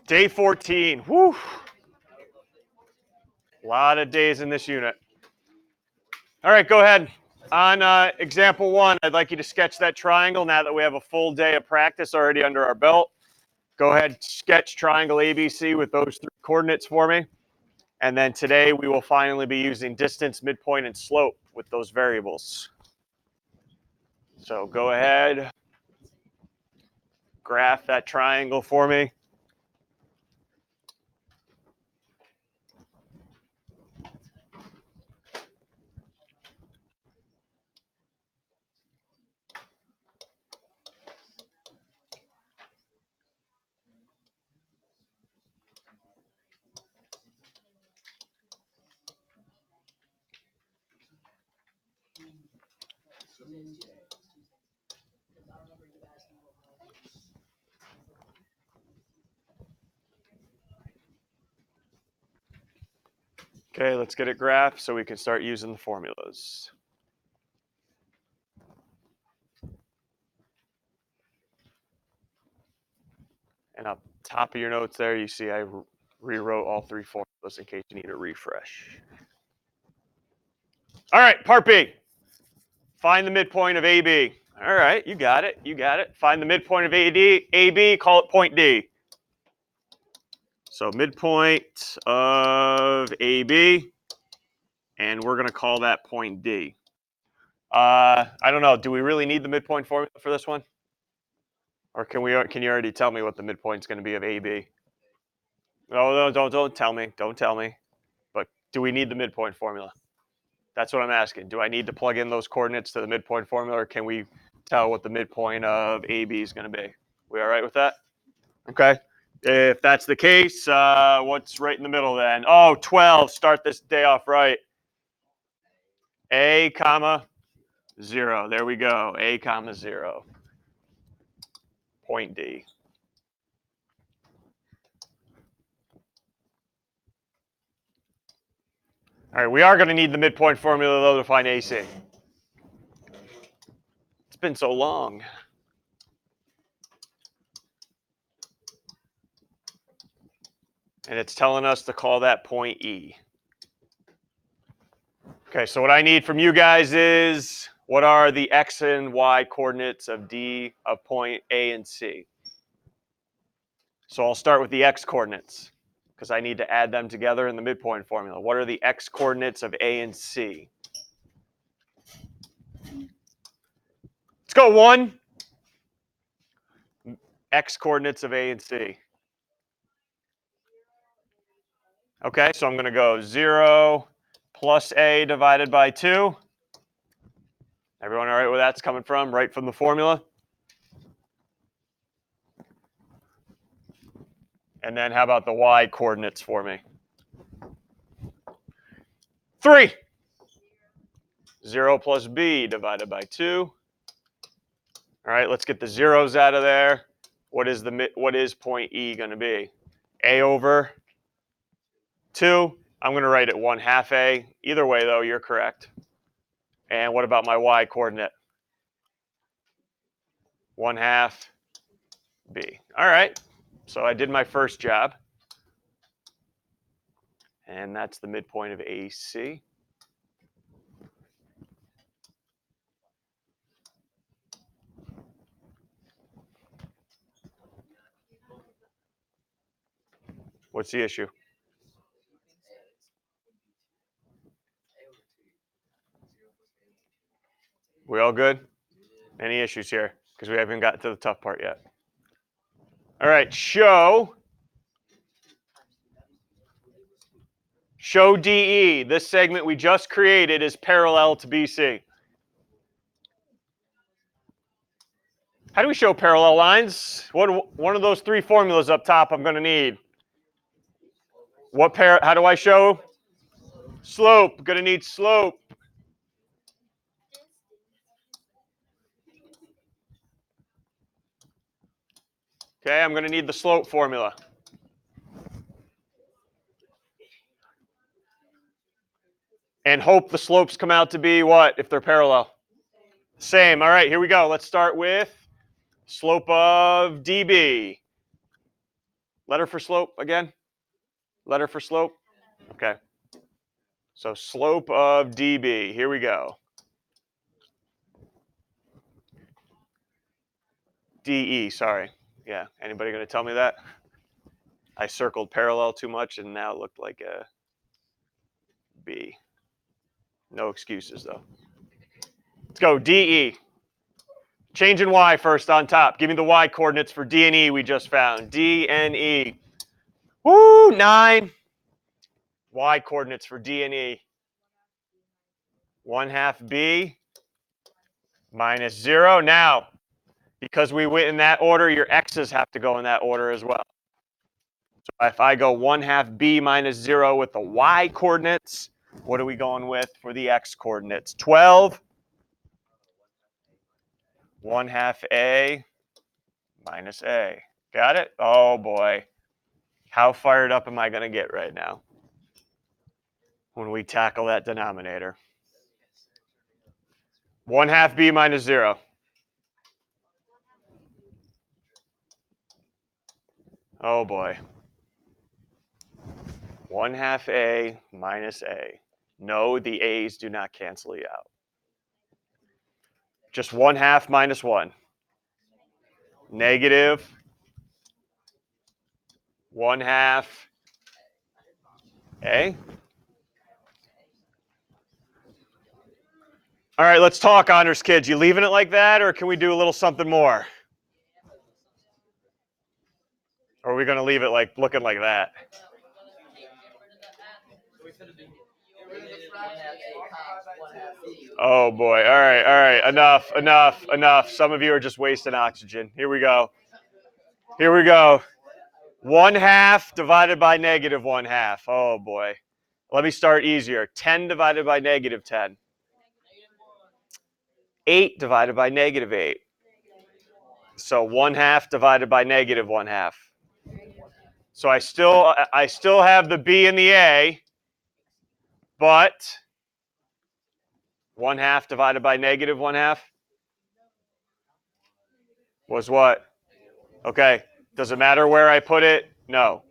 Day 14. Whew. A lot of days in this unit. All right, go ahead. On example 1, I'd like you to sketch that triangle now that we have a full day of practice already under our belt. Go ahead, sketch triangle ABC with those 3 coordinates for me. And then today we will finally be using distance, midpoint, and slope with those variables. So go ahead, graph that triangle for me. Okay, let's get it graphed so we can start using the formulas. And up top of your notes there, you see I rewrote all 3 formulas in case you need a refresh. All right, part B. Find the midpoint of AB. All right, you got it. You got it. Find the midpoint of AB, call it point D. So midpoint of AB, and we're going to call that point D. I don't know. Do we really need the midpoint formula for this one? Or can you already tell me what the midpoint's going to be of AB? No, don't tell me. Don't tell me. But do we need the midpoint formula? That's what I'm asking. Do I need to plug in those coordinates to the midpoint formula, or can we tell what the midpoint of AB is going to be? We all right with that? Okay. If that's the case, what's right in the middle then? Oh, 12. Start this day off right. A, comma, 0. There we go. A, comma, 0. Point D. All right, we are going to need the midpoint formula, though, to find AC. It's been so long. And it's telling us to call that point E. Okay, so what I need from you guys is, what are the X and Y coordinates of D of point A and C? So I'll start with the X coordinates, because I need to add them together in the midpoint formula. What are the X coordinates of A and C? Let's go 1. X coordinates of A and C. Okay, so I'm going to go 0 plus A divided by 2. Everyone all right where that's coming from? Right from the formula? And then how about the Y coordinates for me? 3. 0 plus B divided by 2. All right, let's get the zeros out of there. What is point E going to be? A over 2. I'm going to write it 1/2 A. Either way, though, you're correct. And what about my Y coordinate? 1/2 B. All right, so I did my first job. And that's the midpoint of AC. What's the issue? We all good? Any issues here? Because we haven't gotten to the tough part yet. All right, show DE. This segment we just created is parallel to BC. How do we show parallel lines? One of those 3 formulas up top I'm going to need. How do I show? Slope. Going to need slope. Okay, I'm going to need the slope formula. And hope the slopes come out to be what if they're parallel? Same. All right, here we go. Let's start with slope of DB. Letter for slope again? Letter for slope? Okay. So slope of dB. Here we go. DE, sorry. Yeah, anybody going to tell me that? I circled parallel too much and now it looked like a B. No excuses though. Let's go, DE. Change in Y first on top. Give me the Y coordinates for D and E we just found. D and E. Woo, 9. Y coordinates for D and E. 1/2 B minus 0. Now, because we went in that order, your X's have to go in that order as well. So if I go 1/2 B minus 0 with the Y coordinates, what are we going with for the X coordinates? 12. 1/2 A minus A. Got it? Oh boy. How fired up am I going to get right now when we tackle that denominator? 1/2 B minus 0. Oh boy. 1/2 A minus A. No, the A's do not cancel you out. Just 1/2 minus 1. Negative 1/2 A. All right, let's talk, honors kids. You leaving it like that, or can we do a little something more? Or are we going to leave it like looking like that? Oh boy. All right. Enough. Some of you are just wasting oxygen. Here we go. 1/2 divided by negative 1/2. Oh boy. Let me start easier. 10 divided by negative 10. 8 divided by negative 8. So 1/2 divided by negative 1/2. So I still have the B and the A, but 1/2 divided by negative 1/2 was what? Okay. Does it matter where I put it? No.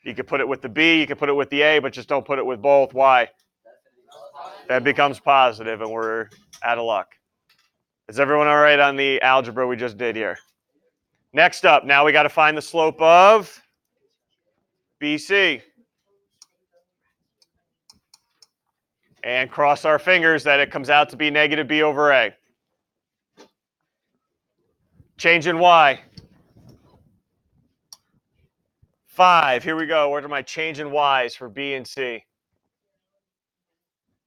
You could put it with the B, you could put it with the A, but just don't put it with both. Why? That becomes positive, and we're out of luck. Is everyone all right on the algebra we just did here? Next up, now we got to find the slope of BC. And cross our fingers that it comes out to be negative B over A. Change in Y. 5. Here we go. What are my change in Y's for B and C?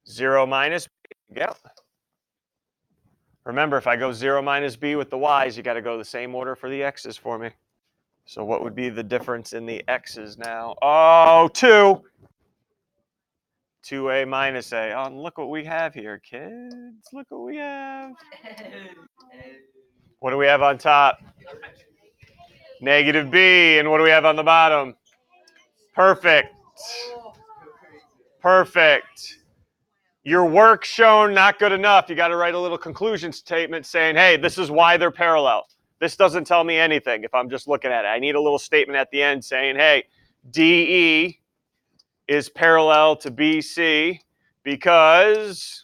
0 minus B. Yep. Remember, if I go 0 minus B with the Y's, you got to go the same order for the X's for me. So what would be the difference in the X's now? Oh, 2. 2A minus A. Oh, look what we have here, kids. Look what we have. What do we have on top? Negative B. And what do we have on the bottom? Perfect. Perfect. Your work shown not good enough. You got to write a little conclusion statement saying, hey, this is why they're parallel. This doesn't tell me anything if I'm just looking at it. I need a little statement at the end saying, hey, DE is parallel to BC because,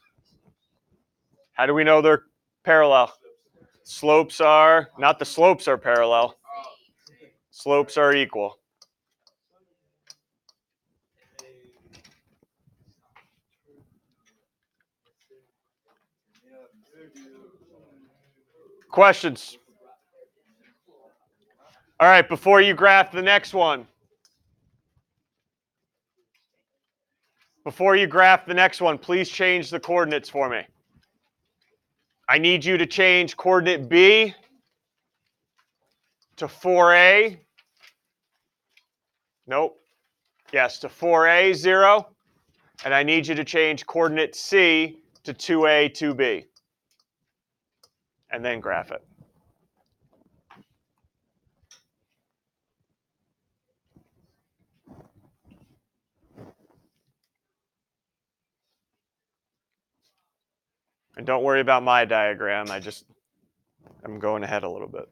how do we know they're parallel? Slopes are, not the slopes are parallel. Slopes are equal. Questions? All right, before you graph the next one. Before you graph the next one, please change the coordinates for me. I need you to change coordinate B to 4A. Nope. Yes, to 4A, 0. And I need you to change coordinate C to 2A, 2B. And then graph it. And don't worry about my diagram. I'm going ahead a little bit.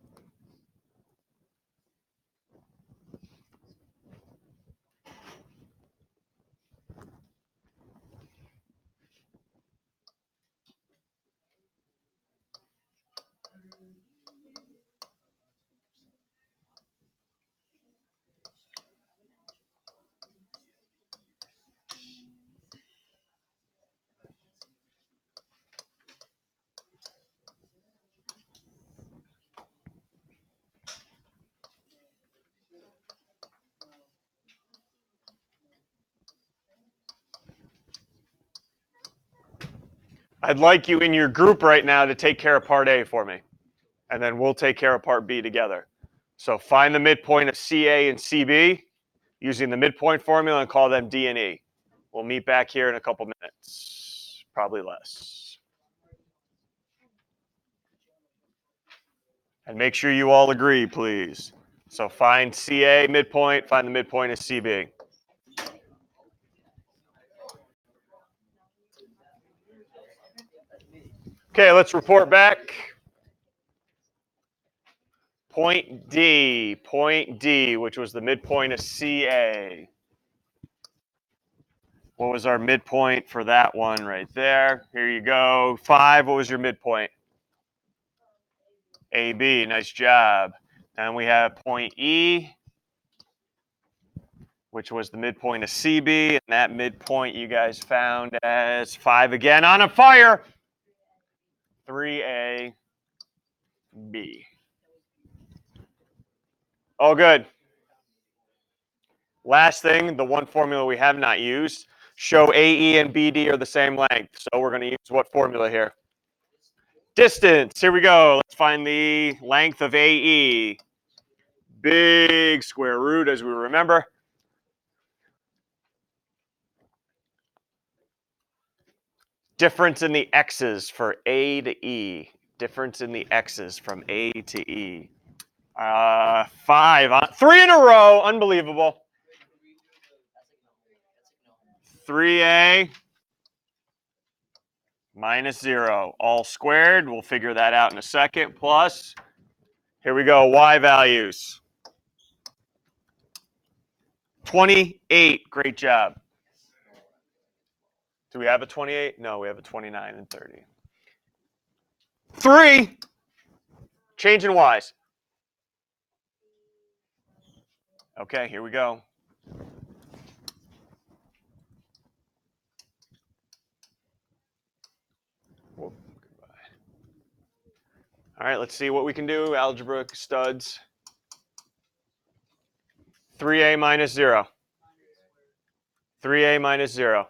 I'd like you in your group right now to take care of part A for me. And then we'll take care of part B together. So find the midpoint of CA and CB using the midpoint formula and call them D and E. We'll meet back here in a couple minutes, probably less. And make sure you all agree, please. So find CA midpoint, find the midpoint of CB. Okay, let's report back. Point D, which was the midpoint of CA. What was our midpoint for that one right there? Here you go. 5, what was your midpoint? AB, nice job. And we have point E, which was the midpoint of CB. And that midpoint you guys found as 5 again on a fire. 3A, B. All good. Last thing, the one formula we have not used. Show AE and BD are the same length. So we're going to use what formula here? Distance. Here we go. Let's find the length of AE. Big square root, as we remember. Difference in the x's for A to E. Difference in the x's from A to E. 5. 3 in a row. Unbelievable. 3A minus 0. All squared. We'll figure that out in a second. Plus, here we go. Y values. 28. Great job. Do we have a 28? No, we have a 29 and 30. 3. Change in Y's. Okay, here we go. Whoop, all right, let's see what we can do. Algebra studs. 3A minus 0. 3A minus 0.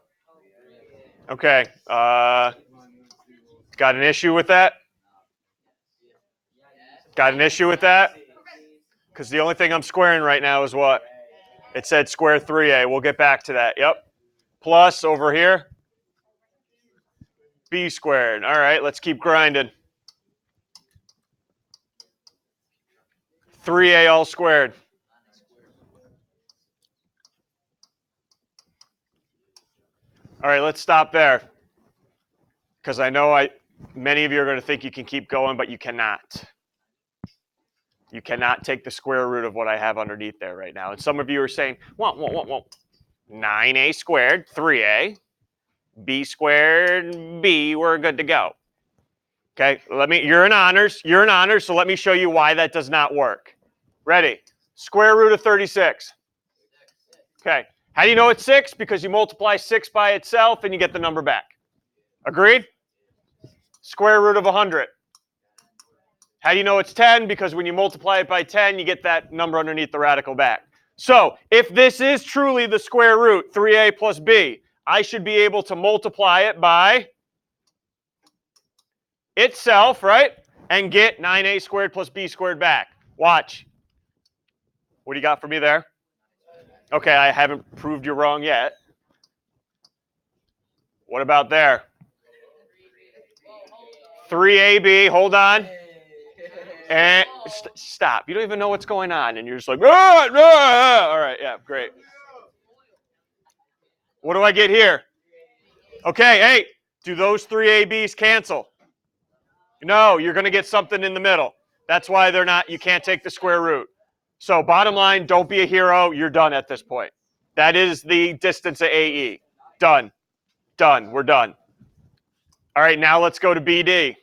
Okay. Got an issue with that? Got an issue with that? Because the only thing I'm squaring right now is what? It said square 3A. We'll get back to that. Yep. Plus over here, B squared. All right, let's keep grinding. 3A all squared. All right, let's stop there. Because I know many of you are going to think you can keep going, but you cannot. You cannot take the square root of what I have underneath there right now. And some of you are saying, well, 9A squared, 3A, B squared, B, we're good to go. Okay, you're in honors, so let me show you why that does not work. Ready? Square root of 36. Okay, how do you know it's 6? Because you multiply 6 by itself and you get the number back. Agreed? Square root of 100. How do you know it's 10? Because when you multiply it by 10, you get that number underneath the radical back. So if this is truly the square root, 3A plus B, I should be able to multiply it by itself, right? And get 9A squared plus B squared back. Watch. What do you got for me there? Okay, I haven't proved you wrong yet. What about there? 3AB, hold on. And stop. You don't even know what's going on. And you're just like, ah, ah, ah. All right, yeah, great. What do I get here? Okay, hey, do those 3 ABs cancel? No, you're going to get something in the middle. That's why they're not, you can't take the square root. So bottom line, don't be a hero. You're done at this point. That is the distance of AE. Done. Done. We're done. All right, now let's go to BD.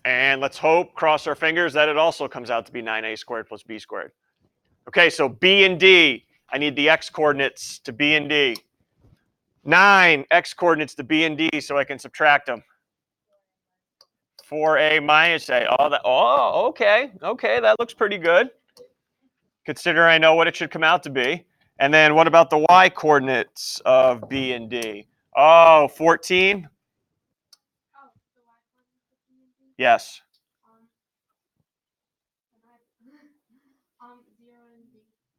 And let's hope, cross our fingers, that it also comes out to be 9A squared plus B squared. Okay, so B and D, I need the X coordinates to B and D. 9 X coordinates to B and D so I can subtract them. 4A minus A. Okay, that looks pretty good. Consider I know what it should come out to be. And then what about the y coordinates of B and D? Oh, 14? Yes.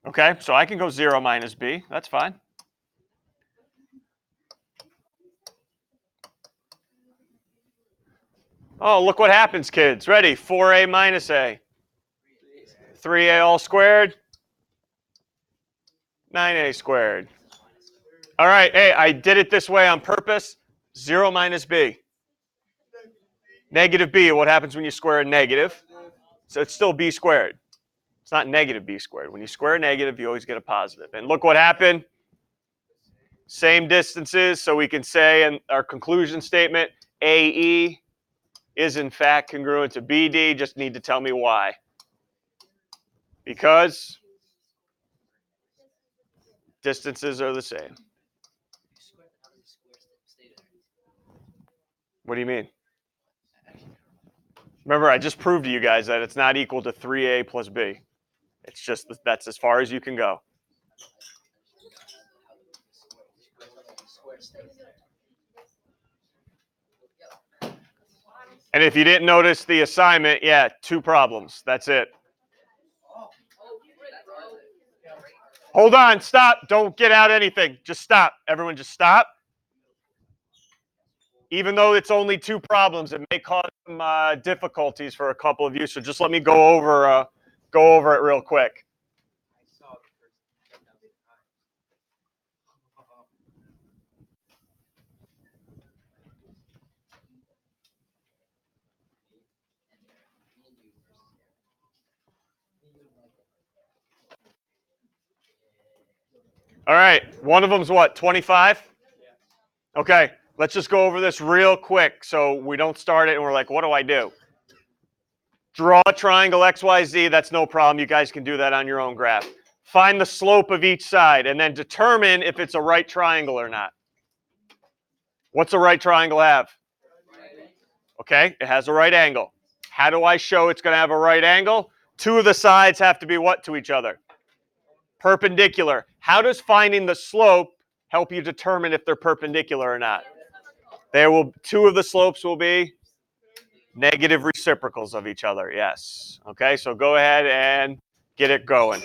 Okay, so I can go 0 minus B. That's fine. Oh, look what happens, kids. Ready? 4A minus A. 3A all squared. 9A squared. All right, hey, I did it this way on purpose. 0 minus B. Negative B, what happens when you square a negative? So it's still B squared. It's not negative B squared. When you square a negative, you always get a positive. And look what happened. Same distances, so we can say in our conclusion statement, AE is in fact congruent to BD. Just need to tell me why. Because distances are the same. What do you mean? Remember, I just proved to you guys that it's not equal to 3A plus B. It's just that's as far as you can go. And if you didn't notice the assignment, yeah, 2 problems. That's it. Hold on, stop. Don't get out anything. Just stop. Everyone just stop. Even though it's only 2 problems, it may cause some difficulties for a couple of you. So just let me go over it real quick. All right, one of them's what, 25? Okay, let's just go over this real quick so we don't start it and we're like, what do I do? Draw a triangle XYZ, that's no problem. You guys can do that on your own graph. Find the slope of each side and then determine if it's a right triangle or not. What's a right triangle have? Okay, it has a right angle. How do I show it's going to have a right angle? 2 of the sides have to be what to each other? Perpendicular. How does finding the slope help you determine if they're perpendicular or not? 2 of the slopes will be negative reciprocals of each other. Yes. Okay, so go ahead and get it going.